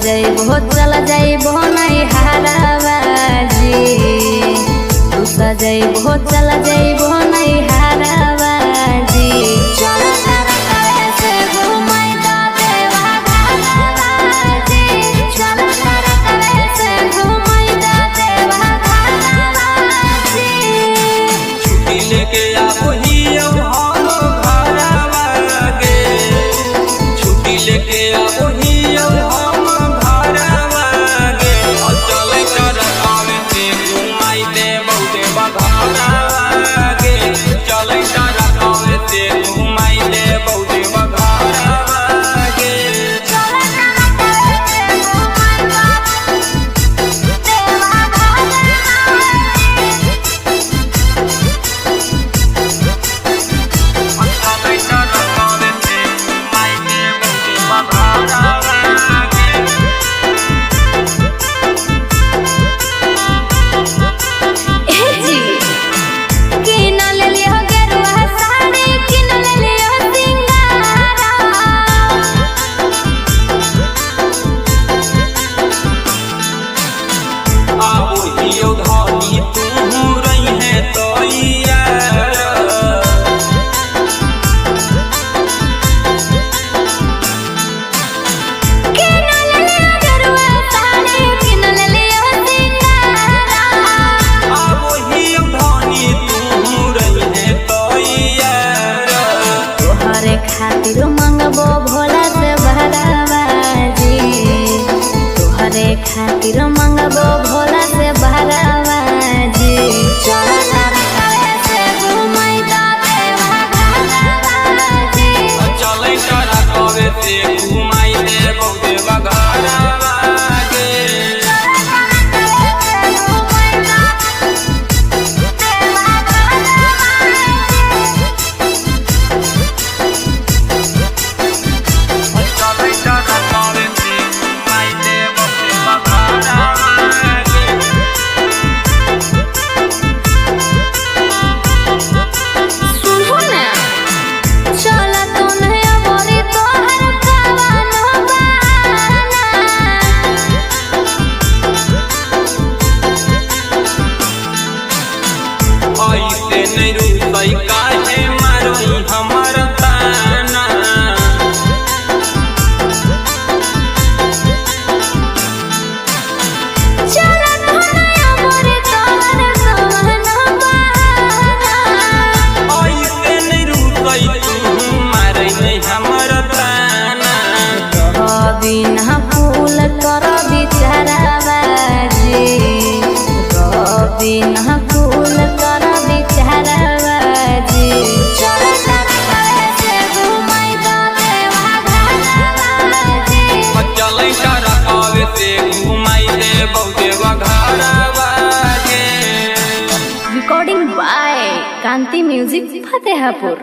जइबो चल जइबो नहीं हाराबाजी तू सजइबो चल जइबो नहीं हाराबाजी चल तारा करे से घुमाई दा देवा घाराबाजी चल तारा करे से घुमाई दा देवा घाराबाजी छुट्टी लेके आबो ही हम घराबागे छुट्टी लेके आबो ही खातिर मंगबो भोला से भराबाजी तोहरे खातिर मंगबो भोला से भराबाजी चल तारा करे से घुमाई दा देवा घाराबाजी चल तारा करे से घुमाई देबो देवा घाराबाजी काहे मारोई हमर ताना चलन होया मोरे तोहर सोहना बहाना ऐसे नहीं रुसई तू मारै नहीं हमर ताना बिना फूल कर बिचाराबाजी बिना फूल कर बिचाराबाजी चल तारा करे से घुमाई दा देवा घाराबाजी चल तारा करे से घुमाई देबो देवा घाराबाजी recording by Kanti music Fatehpur.